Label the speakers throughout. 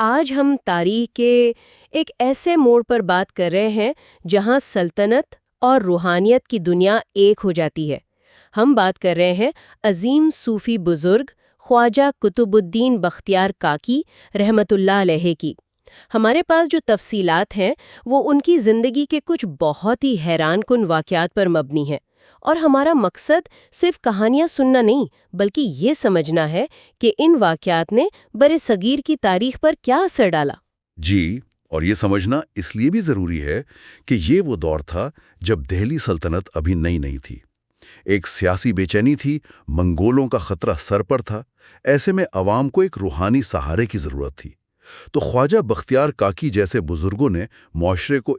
Speaker 1: آج ہم تاریخ کے ایک ایسے موڑ پر بات کر رہے ہیں جہاں سلطنت اور روحانیت کی دنیا ایک ہو جاتی ہے۔ ہم بات کر رہے ہیں عظیم صوفی بزرگ خواجہ قطب الدین بختیار کاکی رحمت اللہ علیہ کی۔ ہمارے پاس جو تفصیلات ہیں وہ ان کی زندگی کے کچھ بہت ہی حیران کن واقعات پر مبنی ہیں، اور ہمارا مقصد صرف کہانیاں سننا نہیں بلکہ یہ سمجھنا ہے کہ ان واقعات نے برصغیر کی تاریخ پر کیا اثر ڈالا۔
Speaker 2: جی، اور یہ سمجھنا اس لیے بھی ضروری ہے کہ یہ وہ دور تھا جب دہلی سلطنت ابھی نئی تھی۔ ایک سیاسی بے چینی تھی، منگولوں کا خطرہ سر پر تھا، ایسے میں عوام کو ایک روحانی سہارے کی ضرورت تھی۔ تو خواجہ بختیار کاکی جیسے بزرگوں نے معاشرے کو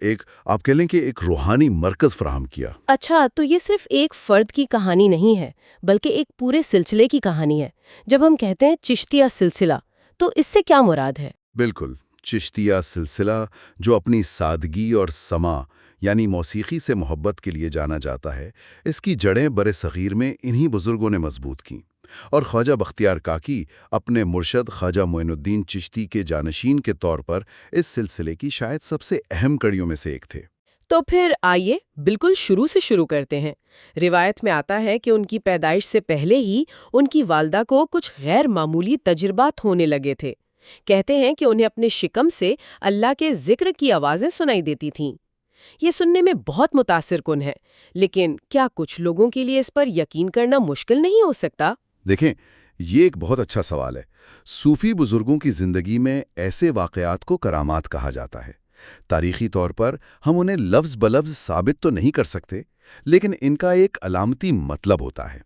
Speaker 2: آپ کہہ لیں کہ ایک روحانی مرکز فراہم کیا۔
Speaker 1: اچھا، تو یہ صرف ایک فرد کی کہانی نہیں ہے بلکہ ایک پورے سلسلے کی کہانی ہے۔ جب ہم کہتے ہیں چشتیہ سلسلہ تو اس سے کیا مراد ہے؟
Speaker 2: بالکل، چشتیہ سلسلہ جو اپنی سادگی اور سما یعنی موسیقی سے محبت کے لیے جانا جاتا ہے، اس کی جڑیں برصغیر میں انہی بزرگوں نے مضبوط کیں، اور خواجہ بختیار کاکی اپنے مرشد خواجہ معین الدین چشتی کے جانشین کے طور پر اس سلسلے کی شاید سب سے اہم کڑیوں میں سے ایک تھے۔
Speaker 1: تو پھر آئیے بالکل شروع سے شروع کرتے ہیں۔ روایت میں آتا ہے کہ ان کی پیدائش سے پہلے ہی ان کی والدہ کو کچھ غیر معمولی تجربات ہونے لگے تھے۔ کہتے ہیں کہ انہیں اپنے شکم سے اللہ کے ذکر کی آوازیں سنائی دیتی تھیں۔ یہ سننے میں بہت متاثر کن ہے، لیکن کیا کچھ لوگوں کے لیے اس پر یقین کرنا مشکل نہیں ہو سکتا؟
Speaker 2: دیکھیں، یہ ایک بہت اچھا سوال ہے۔ صوفی بزرگوں کی زندگی میں ایسے واقعات کو کرامات کہا جاتا ہے۔ تاریخی طور پر ہم انہیں لفظ بلفظ ثابت تو نہیں کر سکتے، لیکن ان کا ایک علامتی مطلب ہوتا ہے۔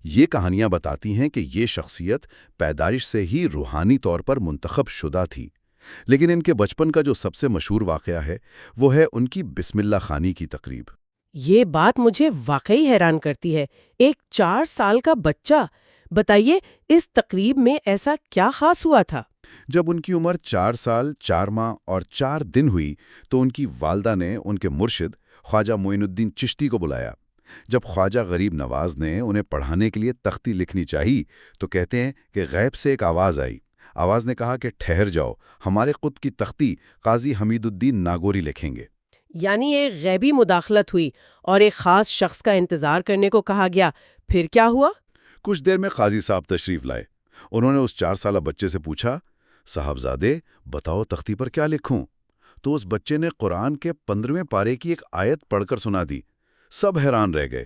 Speaker 2: یہ کہانیاں بتاتی ہیں کہ یہ شخصیت پیدائش سے ہی روحانی طور پر منتخب شدہ تھی، لیکن ان کے بچپن کا جو سب سے مشہور واقعہ ہے وہ ہے ان کی بسم اللہ خوانی کی تقریب۔
Speaker 1: یہ بات مجھے واقعی حیران کرتی ہے۔ ایک 4 سال کا بچہ! بتائیے، اس تقریب میں ایسا کیا خاص ہوا تھا؟
Speaker 2: جب ان کی عمر 4 سال 4 ماہ اور 4 دن ہوئی تو ان کی والدہ نے ان کے مرشد خواجہ معین الدین چشتی کو بلایا۔ جب خواجہ غریب نواز نے انہیں پڑھانے کے لیے تختی لکھنی چاہی تو کہتے ہیں کہ غیب سے ایک آواز آئی۔ آواز نے کہا کہ ٹھہر جاؤ، ہمارے قطب کی تختی قاضی حمید الدین ناگوری لکھیں گے۔
Speaker 1: یعنی ایک غیبی مداخلت ہوئی اور ایک خاص شخص کا انتظار کرنے کو کہا گیا۔ پھر کیا ہوا؟
Speaker 2: کچھ دیر میں قاضی صاحب تشریف لائے۔ انہوں نے اس 4 سالہ بچے سے پوچھا، صاحبزادے بتاؤ تختی پر کیا لکھوں؟ تو اس بچے نے قرآن کے 15ویں پارے کی ایک آیت پڑھ کر سنا دی۔ سب حیران رہ گئے۔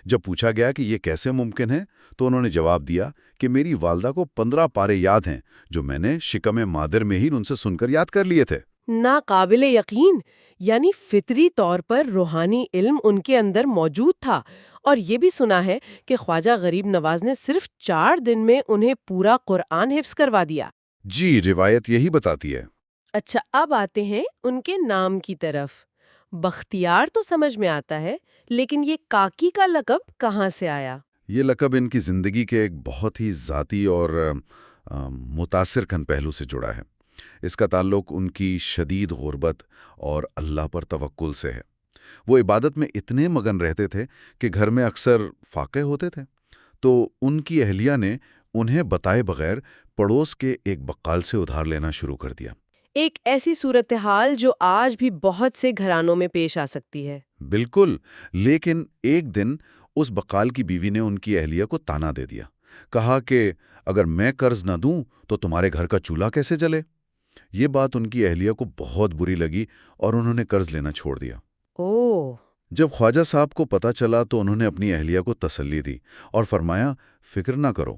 Speaker 2: جب پوچھا گیا کہ یہ کیسے ممکن ہے تو انہوں نے جواب دیا کہ میری والدہ کو 15 پارے یاد ہیں جو میں نے شکم مادر میں ہی ان سے سن کر یاد کر لیے تھے۔
Speaker 1: ناقابل یقین! یعنی فطری طور پر روحانی علم ان کے اندر موجود تھا، اور یہ بھی سنا ہے کہ خواجہ غریب نواز نے صرف 4 دن میں انہیں پورا قرآن حفظ کروا دیا۔
Speaker 2: جی، روایت یہی بتاتی ہے۔
Speaker 1: اچھا، اب آتے ہیں ان کے نام کی طرف۔ بختیار تو سمجھ میں آتا ہے، لیکن یہ کاکی کا لقب کہاں سے آیا؟
Speaker 2: یہ لقب ان کی زندگی کے ایک بہت ہی ذاتی اور متاثر کن پہلو سے جڑا ہے۔ اس کا تعلق ان کی شدید غربت اور اللہ پر توکل سے ہے۔ وہ عبادت میں اتنے مگن رہتے تھے کہ گھر میں اکثر فاقے ہوتے تھے، تو ان کی اہلیہ نے انہیں بتائے بغیر پڑوس کے ایک بقال سے ادھار لینا شروع کر دیا۔
Speaker 1: ایک ایسی صورتحال جو آج بھی بہت سے گھرانوں میں پیش آ سکتی ہے۔
Speaker 2: بالکل، لیکن ایک دن اس بقال کی بیوی نے ان کی اہلیہ کو تانا دے دیا۔ کہا کہ اگر میں قرض نہ دوں تو تمہارے گھر کا چولہا کیسے جلے؟ یہ بات ان کی اہلیہ کو بہت بری لگی اور انہوں نے قرض لینا چھوڑ دیا۔
Speaker 1: اوہ!
Speaker 2: جب خواجہ صاحب کو پتہ چلا تو انہوں نے اپنی اہلیہ کو تسلی دی اور فرمایا، فکر نہ کرو،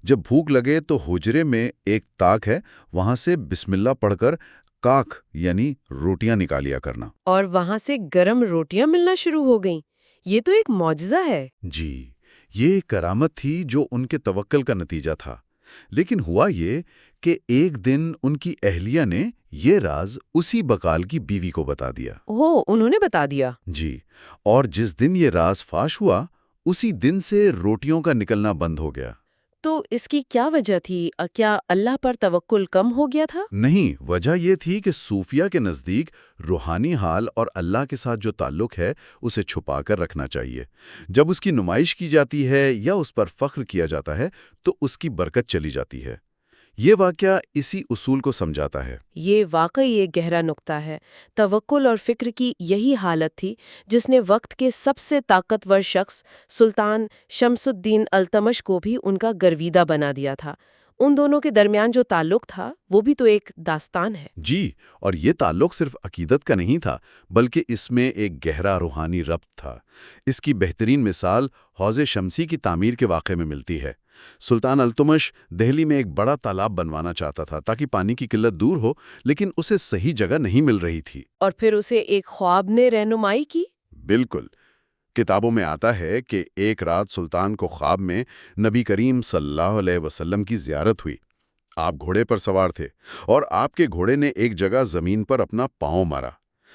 Speaker 2: جب بھوک لگے تو حجرے میں ایک تاک ہے، وہاں سے بسم اللہ پڑھ کر کاک یعنی روٹیاں نکالیا کرنا۔
Speaker 1: اور وہاں سے گرم روٹیاں ملنا شروع ہو گئیں۔ یہ تو ایک معجزہ ہے۔
Speaker 2: جی، یہ ایک کرامت تھی جو ان کے توکل کا نتیجہ تھا۔ لیکن ہوا یہ کہ ایک دن ان کی اہلیہ نے یہ راز اسی بقال کی بیوی کو بتا دیا۔
Speaker 1: اوہ، انہوں نے بتا دیا؟
Speaker 2: جی، اور جس دن یہ راز فاش ہوا اسی دن سے روٹیوں کا نکلنا بند ہو گیا۔
Speaker 1: تو اس کی کیا وجہ تھی؟ کیا اللہ پر توکل کم ہو گیا تھا؟
Speaker 2: نہیں، وجہ یہ تھی کہ صوفیہ کے نزدیک روحانی حال اور اللہ کے ساتھ جو تعلق ہے اسے چھپا کر رکھنا چاہیے۔ جب اس کی نمائش کی جاتی ہے یا اس پر فخر کیا جاتا ہے تو اس کی برکت چلی جاتی ہے۔ یہ واقعہ اسی اصول کو سمجھاتا ہے۔
Speaker 1: یہ واقعی ایک گہرا نقطہ ہے۔ توکل اور فکر کی یہی حالت تھی جس نے وقت کے سب سے طاقتور شخص سلطان شمس الدین التمش کو بھی ان کا گرویدہ بنا دیا تھا۔ ان دونوں کے درمیان جو تعلق تھا وہ بھی تو ایک داستان ہے۔
Speaker 2: جی، اور یہ تعلق صرف عقیدت کا نہیں تھا بلکہ اس میں ایک گہرا روحانی ربط تھا۔ اس کی بہترین مثال حوض شمسی کی تعمیر کے واقعے میں ملتی ہے۔ سلطان التمش دہلی میں ایک بڑا تالاب بنوانا چاہتا تھا تاکہ پانی کی قلت دور ہو، لیکن اسے صحیح جگہ نہیں مل رہی تھی۔
Speaker 1: اور پھر اسے ایک خواب نے رہنمائی کی۔
Speaker 2: بالکل، کتابوں میں آتا ہے کہ ایک رات سلطان کو خواب میں نبی کریم صلی اللہ علیہ وسلم کی زیارت ہوئی۔ آپ گھوڑے پر سوار تھے اور آپ کے گھوڑے نے ایک جگہ زمین پر اپنا پاؤں مارا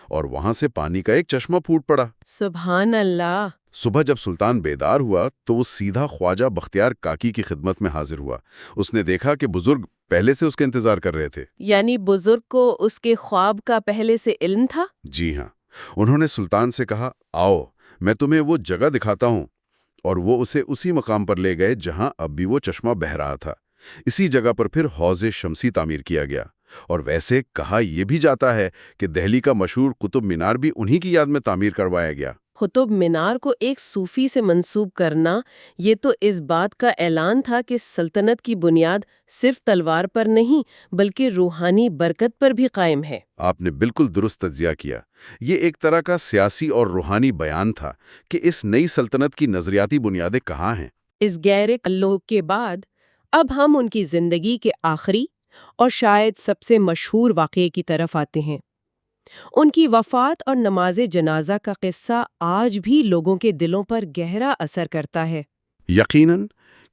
Speaker 2: اور وہاں سے پانی کا ایک چشمہ پھوٹ پڑا۔
Speaker 1: سبحان اللہ!
Speaker 2: صبح جب سلطان بیدار ہوا تو وہ سیدھا خواجہ بختیار کاکی کی خدمت میں حاضر ہوا۔ اس نے دیکھا کہ بزرگ پہلے سے اس کا انتظار کر رہے تھے۔
Speaker 1: یعنی بزرگ کو اس کے خواب کا پہلے سے علم تھا؟
Speaker 2: جی ہاں، انہوں نے سلطان سے کہا، آؤ میں تمہیں وہ جگہ دکھاتا ہوں، اور وہ اسے اسی مقام پر لے گئے جہاں اب بھی وہ چشمہ بہہ رہا تھا۔ اسی جگہ پر پھر حوض شمسی تعمیر کیا گیا، اور ویسے کہا یہ بھی جاتا ہے کہ دہلی کا مشہور قطب مینار بھی انہی کی یاد میں تعمیر کروایا گیا۔
Speaker 1: قطب مینار کو ایک صوفی سے منسوب کرنا یہ تو اس بات کا اعلان تھا کہ سلطنت کی بنیاد صرف تلوار پر نہیں بلکہ روحانی برکت پر بھی قائم ہے۔
Speaker 2: آپ نے بالکل درست تجزیہ کیا۔ یہ ایک طرح کا سیاسی اور روحانی بیان تھا کہ اس نئی سلطنت کی نظریاتی بنیادیں کہاں ہیں۔
Speaker 1: اس گہرے تعلق کے بعد اب ہم ان کی زندگی کے آخری اور شاید سب سے مشہور واقعے کی طرف آتے ہیں۔ ان کی وفات اور نماز جنازہ کا قصہ آج بھی لوگوں کے دلوں پر گہرا اثر کرتا ہے۔
Speaker 2: یقیناً،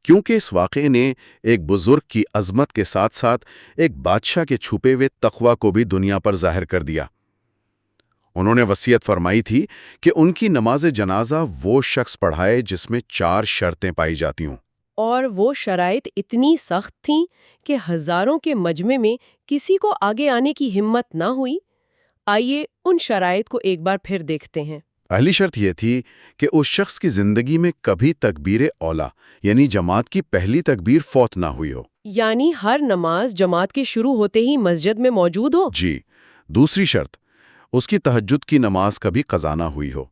Speaker 2: کیونکہ اس واقعے نے ایک بزرگ کی عظمت کے ساتھ ساتھ ایک بادشاہ کے چھپے ہوئے تقوی کو بھی دنیا پر ظاہر کر دیا۔ انہوں نے وصیت فرمائی تھی کہ ان کی نماز جنازہ وہ شخص پڑھائے جس میں 4 شرطیں پائی جاتی ہوں۔
Speaker 1: اور وہ شرائط اتنی سخت تھیں کہ ہزاروں کے مجمع میں کسی کو آگے آنے کی ہمت نہ ہوئی۔ آئیے ان شرائط کو ایک بار پھر دیکھتے ہیں۔
Speaker 2: پہلی شرط یہ تھی کہ اس شخص کی زندگی میں کبھی تکبیر اولا یعنی جماعت کی پہلی تکبیر فوت نہ ہوئی ہو۔
Speaker 1: یعنی ہر نماز جماعت کے شروع ہوتے ہی مسجد میں موجود ہو۔
Speaker 2: جی۔ دوسری شرط، اس کی تہجد کی نماز کبھی قضا نہ ہوئی ہو۔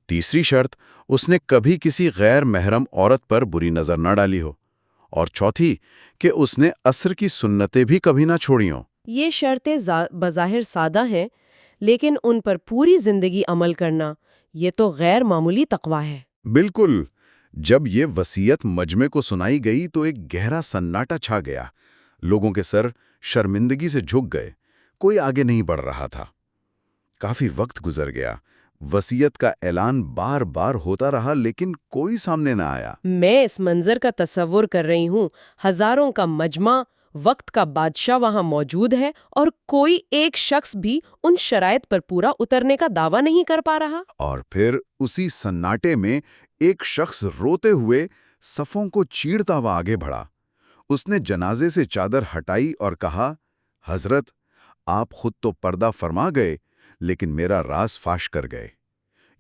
Speaker 2: تیسری شرط، اس نے کبھی کسی غیر محرم عورت پر بری نظر نہ ڈالی ہو۔ اور چوتھی، کہ اس نے عصر کی سنتیں بھی کبھی نہ چھوڑی ہوں۔
Speaker 1: یہ شرطیں بظاہر سادہ ہیں لیکن ان پر پوری زندگی عمل کرنا یہ تو غیر معمولی تقویٰ ہے۔
Speaker 2: بالکل۔ جب یہ وصیت مجمع کو سنائی گئی تو ایک گہرا سناٹا چھا گیا۔ لوگوں کے سر شرمندگی سے جھک گئے، کوئی آگے نہیں بڑھ رہا تھا۔ کافی وقت گزر گیا، وصیت کا اعلان بار بار ہوتا رہا لیکن کوئی سامنے نہ آیا۔
Speaker 1: میں اس منظر کا تصور کر رہی ہوں، ہزاروں کا مجمع، وقت کا بادشاہ وہاں موجود ہے اور کوئی ایک شخص بھی ان شرائط پر پورا اترنے کا دعویٰ نہیں کر پا رہا۔
Speaker 2: اور پھر اسی سناٹے میں ایک شخص روتے ہوئے صفوں کو چیرتا ہوا آگے بڑھا۔ اس نے جنازے سے چادر ہٹائی اور کہا، حضرت، آپ خود تو پردہ فرما گئے لیکن میرا راز فاش کر گئے۔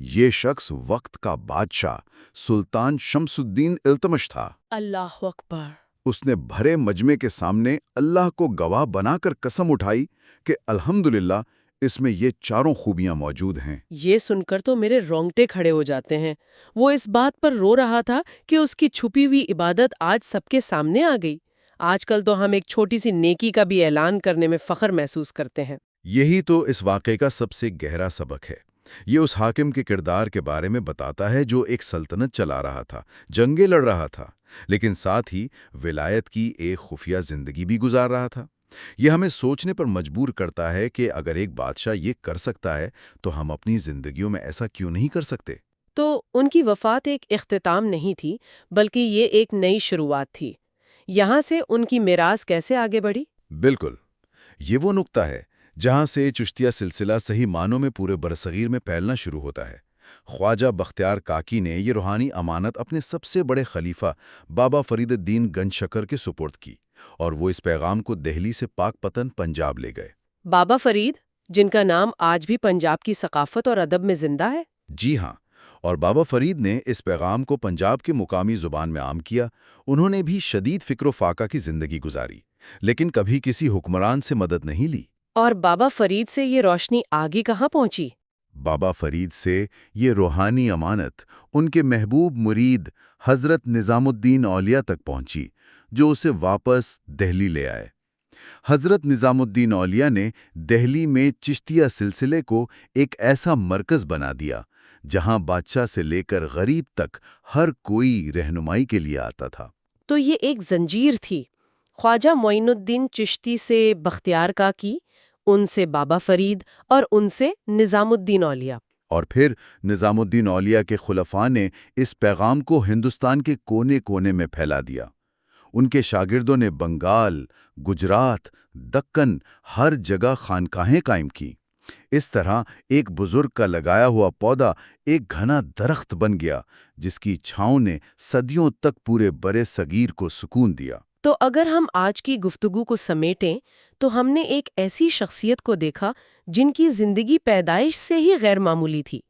Speaker 2: یہ شخص وقت کا بادشاہ سلطان شمس الدین التمش تھا۔
Speaker 1: اللہ اکبر!
Speaker 2: اس نے بھرے مجمع کے سامنے اللہ کو گواہ بنا کر قسم اٹھائی کہ الحمدللہ اس میں یہ 4 خوبیاں موجود ہیں۔
Speaker 1: یہ سن کر تو میرے رونگٹے کھڑے ہو جاتے ہیں۔ وہ اس بات پر رو رہا تھا کہ اس کی چھپی ہوئی عبادت آج سب کے سامنے آ گئی۔ آج کل تو ہم ایک چھوٹی سی نیکی کا بھی اعلان کرنے میں فخر محسوس کرتے ہیں۔
Speaker 2: یہی تو اس واقعے کا سب سے گہرا سبق ہے۔ یہ اس حاکم کے کردار کے بارے میں بتاتا ہے جو ایک سلطنت چلا رہا تھا، جنگیں لڑ رہا تھا، لیکن ساتھ ہی ولایت کی ایک خفیہ زندگی بھی گزار رہا تھا۔ یہ ہمیں سوچنے پر مجبور کرتا ہے کہ اگر ایک بادشاہ یہ کر سکتا ہے تو ہم اپنی زندگیوں میں ایسا کیوں نہیں کر سکتے؟
Speaker 1: تو ان کی وفات ایک اختتام نہیں تھی بلکہ یہ ایک نئی شروعات تھی۔ یہاں سے ان کی میراث کیسے آگے بڑھی؟
Speaker 2: بالکل، یہ وہ نقطہ ہے جہاں سے چشتیہ سلسلہ صحیح معنوں میں پورے برصغیر میں پھیلنا شروع ہوتا ہے۔ خواجہ بختیار کاکی نے یہ روحانی امانت اپنے سب سے بڑے خلیفہ بابا فرید الدین گنج شکر کے سپرد کی، اور وہ اس پیغام کو دہلی سے پاک پتن پنجاب لے گئے۔
Speaker 1: بابا فرید، جن کا نام آج بھی پنجاب کی ثقافت اور ادب میں زندہ ہے؟
Speaker 2: جی ہاں، اور بابا فرید نے اس پیغام کو پنجاب کے مقامی زبان میں عام کیا۔ انہوں نے بھی شدید فکر و فاقہ کی زندگی گزاری، لیکن کبھی کسی حکمران سے مدد نہیں لی۔
Speaker 1: اور بابا فرید سے یہ روشنی آگے کہاں پہنچی؟
Speaker 2: بابا فرید سے یہ روحانی امانت ان کے محبوب مرید حضرت نظام الدین اولیاء تک پہنچی، جو اسے واپس دہلی لے آئے۔ حضرت نظام الدین اولیاء نے دہلی میں چشتیہ سلسلے کو ایک ایسا مرکز بنا دیا جہاں بادشاہ سے لے کر غریب تک ہر کوئی رہنمائی کے لیے آتا تھا۔
Speaker 1: تو یہ ایک زنجیر تھی، خواجہ معین الدین چشتی سے بختیار کاکی، ان سے بابا فرید اور ان سے نظام الدین اولیاء۔
Speaker 2: اور پھر نظام الدین اولیاء کے خلفاء نے اس پیغام کو ہندوستان کے کونے کونے میں پھیلا دیا۔ ان کے شاگردوں نے بنگال، گجرات، دکن، ہر جگہ خانقاہیں قائم کی۔ اس طرح ایک بزرگ کا لگایا ہوا پودا ایک گھنا درخت بن گیا، جس کی چھاؤں نے صدیوں تک پورے برے صغیر کو سکون دیا۔
Speaker 1: تو اگر ہم آج کی گفتگو کو سمیٹیں تو ہم نے ایک ایسی شخصیت کو دیکھا جن کی زندگی پیدائش سے ہی غیر معمولی تھی۔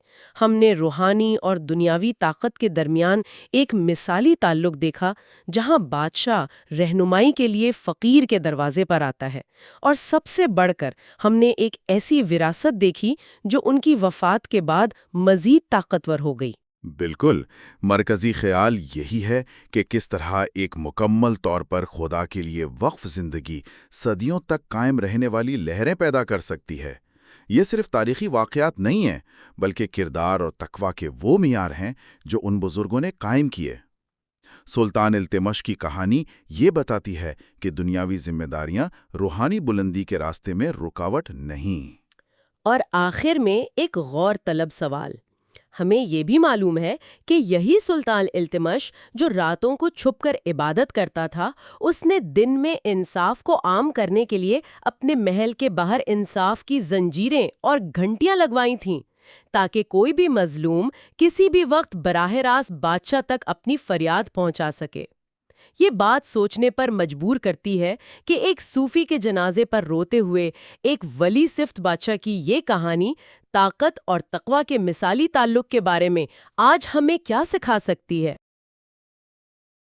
Speaker 1: ہم نے روحانی اور دنیاوی طاقت کے درمیان ایک مثالی تعلق دیکھا، جہاں بادشاہ رہنمائی کے لیے فقیر کے دروازے پر آتا ہے، اور سب سے بڑھ کر ہم نے ایک ایسی وراثت دیکھی جو ان کی وفات کے بعد مزید طاقتور ہو گئی۔
Speaker 2: بالکل، مرکزی خیال یہی ہے کہ کس طرح ایک مکمل طور پر خدا کے لیے وقف زندگی صدیوں تک قائم رہنے والی لہریں پیدا کر سکتی ہے۔ یہ صرف تاریخی واقعات نہیں ہیں، بلکہ کردار اور تقویٰ کے وہ معیار ہیں جو ان بزرگوں نے قائم کیے۔ سلطان التمش کی کہانی یہ بتاتی ہے کہ دنیاوی ذمہ داریاں روحانی بلندی کے راستے میں رکاوٹ نہیں۔
Speaker 1: اور آخر میں ایک غور طلب سوال، ہمیں یہ بھی معلوم ہے کہ یہی سلطان التمش جو راتوں کو چھپ کر عبادت کرتا تھا، اس نے دن میں انصاف کو عام کرنے کے لیے اپنے محل کے باہر انصاف کی زنجیریں اور گھنٹیاں لگوائی تھیں، تاکہ کوئی بھی مظلوم کسی بھی وقت براہ راست بادشاہ تک اپنی فریاد پہنچا سکے۔ یہ بات سوچنے پر مجبور کرتی ہے کہ ایک صوفی کے جنازے پر روتے ہوئے ایک ولی صفت بادشاہ کی یہ کہانی طاقت اور تقویٰ کے مثالی تعلق کے بارے میں آج ہمیں کیا سکھا سکتی ہے۔